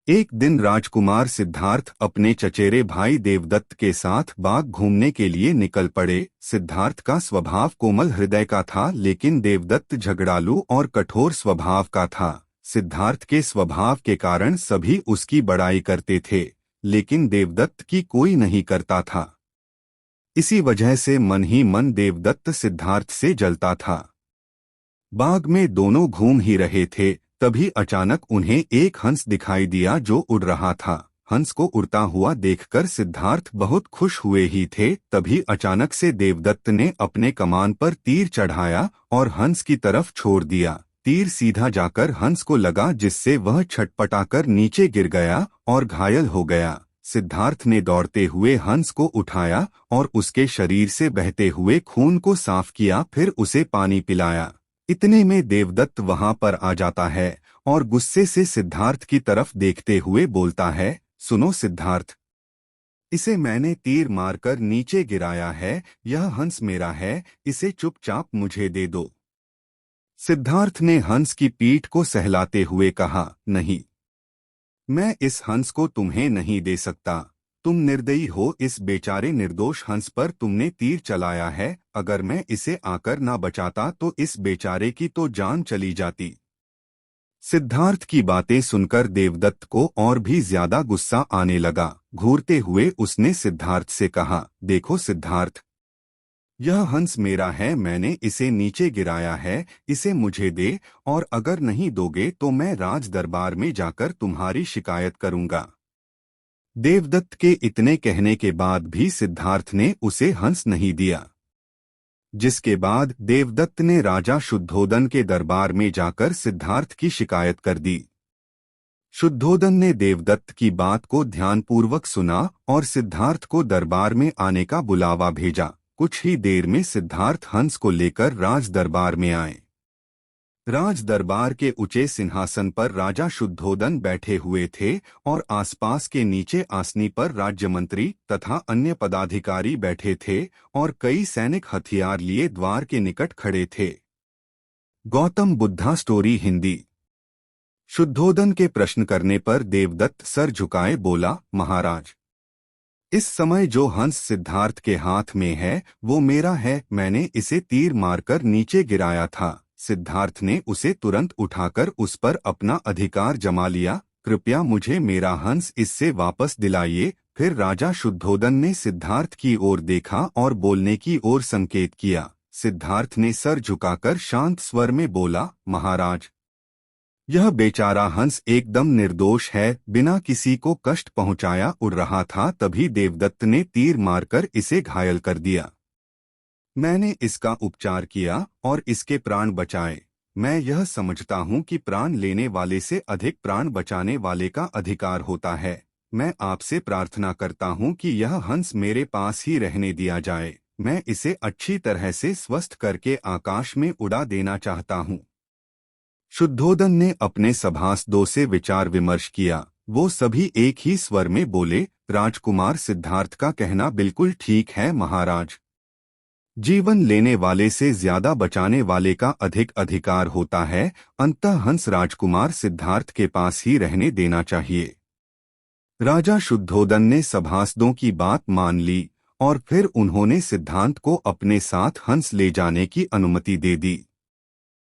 एक दिन राजकुमार सिद्धार्थ अपने चचेरे भाई देवदत्त के साथ बाग घूमने के लिए निकल पड़े। सिद्धार्थ का स्वभाव कोमल हृदय का था, लेकिन देवदत्त झगड़ालू और कठोर स्वभाव का था। सिद्धार्थ के स्वभाव के कारण सभी उसकी बड़ाई करते थे, लेकिन देवदत्त की कोई नहीं करता था। इसी वजह से मन ही मन देवदत्त सिद्धार्थ से जलता था। बाग में दोनों घूम ही रहे थे, तभी अचानक उन्हें एक हंस दिखाई दिया जो उड़ रहा था। हंस को उड़ता हुआ देखकर सिद्धार्थ बहुत खुश हुए ही थे, तभी अचानक से देवदत्त ने अपने कमान पर तीर चढ़ाया और हंस की तरफ छोड़ दिया। तीर सीधा जाकर हंस को लगा, जिससे वह छटपटाकर नीचे गिर गया और घायल हो गया। सिद्धार्थ ने दौड़ते हुए हंस को उठाया और उसके शरीर से बहते हुए खून को साफ किया, फिर उसे पानी पिलाया। इतने में देवदत्त वहां पर आ जाता है और गुस्से से सिद्धार्थ की तरफ देखते हुए बोलता है, सुनो सिद्धार्थ, इसे मैंने तीर मारकर नीचे गिराया है, यह हंस मेरा है, इसे चुपचाप मुझे दे दो। सिद्धार्थ ने हंस की पीठ को सहलाते हुए कहा, नहीं, मैं इस हंस को तुम्हें नहीं दे सकता। तुम निर्दयी हो, इस बेचारे निर्दोष हंस पर तुमने तीर चलाया है। अगर मैं इसे आकर ना बचाता तो इस बेचारे की तो जान चली जाती। सिद्धार्थ की बातें सुनकर देवदत्त को और भी ज्यादा गुस्सा आने लगा। घूरते हुए उसने सिद्धार्थ से कहा, देखो सिद्धार्थ, यह हंस मेरा है, मैंने इसे नीचे गिराया है, इसे मुझे दे, और अगर नहीं दोगे तो मैं राज दरबार में जाकर तुम्हारी शिकायत करूंगा। देवदत्त के इतने कहने के बाद भी सिद्धार्थ ने उसे हंस नहीं दिया, जिसके बाद देवदत्त ने राजा शुद्धोदन के दरबार में जाकर सिद्धार्थ की शिकायत कर दी। शुद्धोदन ने देवदत्त की बात को ध्यानपूर्वक सुना और सिद्धार्थ को दरबार में आने का बुलावा भेजा। कुछ ही देर में सिद्धार्थ हंस को लेकर राज दरबार में आए। राज दरबार के ऊंचे सिंहासन पर राजा शुद्धोदन बैठे हुए थे और आसपास के नीचे आसनी पर राज्य मंत्री तथा अन्य पदाधिकारी बैठे थे और कई सैनिक हथियार लिए द्वार के निकट खड़े थे। गौतम बुद्धा स्टोरी हिंदी। शुद्धोदन के प्रश्न करने पर देवदत्त सर झुकाए बोला, महाराज, इस समय जो हंस सिद्धार्थ के हाथ में है वो मेरा है, मैंने इसे तीर मारकर नीचे गिराया था। सिद्धार्थ ने उसे तुरंत उठाकर उस पर अपना अधिकार जमा लिया। कृपया मुझे मेरा हंस इससे वापस दिलाइए। फिर राजा शुद्धोदन ने सिद्धार्थ की ओर देखा और बोलने की ओर संकेत किया। सिद्धार्थ ने सर झुकाकर शांत स्वर में बोला, महाराज, यह बेचारा हंस एकदम निर्दोष है, बिना किसी को कष्ट पहुंचाया उड़ रहा था, तभी देवदत्त ने तीर मारकर इसे घायल कर दिया। मैंने इसका उपचार किया और इसके प्राण बचाए। मैं यह समझता हूँ कि प्राण लेने वाले से अधिक प्राण बचाने वाले का अधिकार होता है। मैं आपसे प्रार्थना करता हूँ कि यह हंस मेरे पास ही रहने दिया जाए। मैं इसे अच्छी तरह से स्वस्थ करके आकाश में उड़ा देना चाहता हूँ। शुद्धोदन ने अपने सभासदों से विचार विमर्श किया। वो सभी एक ही स्वर में बोले, राजकुमार सिद्धार्थ का कहना बिल्कुल ठीक है महाराज। जीवन लेने वाले से ज्यादा बचाने वाले का अधिक अधिकार होता है। अंततः हंस राजकुमार सिद्धार्थ के पास ही रहने देना चाहिए। राजा शुद्धोदन ने सभासदों की बात मान ली और फिर उन्होंने सिद्धांत को अपने साथ हंस ले जाने की अनुमति दे दी।